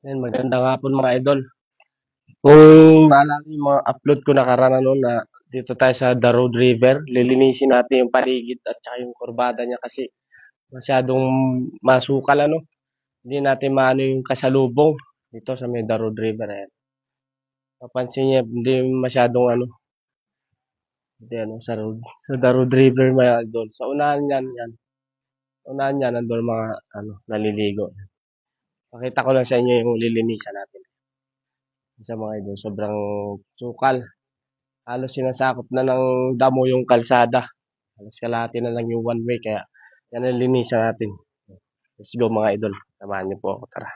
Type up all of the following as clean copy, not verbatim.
Yan, magandang hapon mga idol. Kung naalala yung mga upload ko nakaraan noon na dito tayo sa The Road River, lilinisin natin yung paligid at saka yung kurbada niya kasi masyadong masukal ano. Hindi natin maano yung kasalubong dito sa may The Road River. Ayan. Papansin niya, hindi masyadong ano, hindi ano, sa The Road River mga idol. Sa unahan niyan, yan. Sa unahan niyan, nandun mga ano, naliligo. Pakita ko lang sa inyo yung lilinisan natin. Sa mga idol, sobrang sukal. Halos sinasakop na ng damo yung kalsada. Halos kalahati na lang yung one way, kaya yan ang linisan natin. Let's go mga idol. Samahan niyo po ako, tara.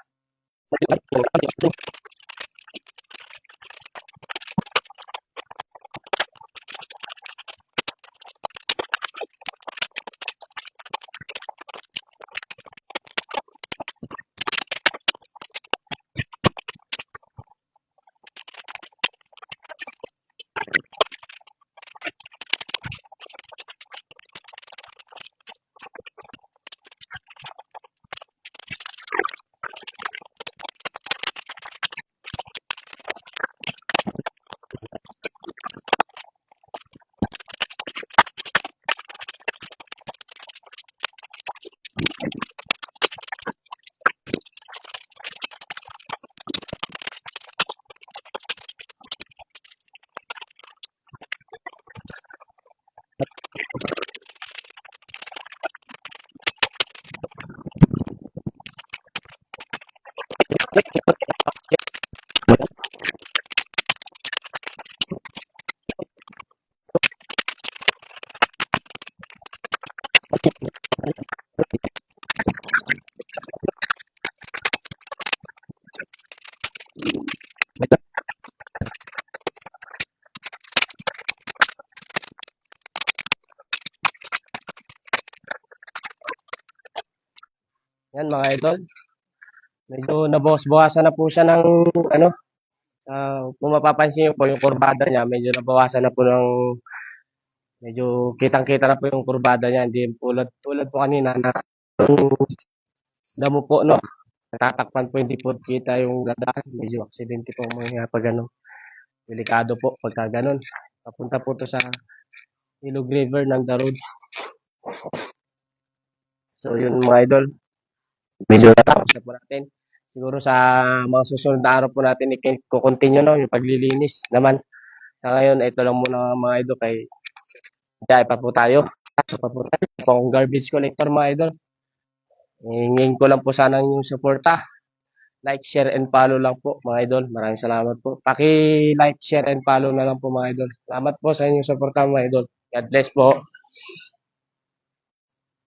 Yan mga idol. Medyo nabawas-bawasan na po siya ng ano, kung mapapansin niyo po yung kurbada niya, medyo nabawasan na po ng medyo kitang-kita na po yung kurbada niya. Hindi tulad po kanina na damo po no. Natatakpan po hindi po kita yung dadaan. Medyo aksidente po mga pag ano. Delikado po pagka ganun. Papunta po to sa Ilog River ng The Road. So yun mga idol, medyo natapos na po natin. Siguro sa mga susunod na araw po natin i-continue no, yung paglilinis naman. Sa ngayon, ito lang muna mga idol kay Jai pa po tayo. So pa po tayo. Kung garbage collector mga idol, hingin ko lang po sana yung suporta. Like, share, and follow lang po mga idol. Maraming salamat po. Paki-like, share, and follow na lang po mga idol. Salamat po sa inyong suporta mga idol. God bless po.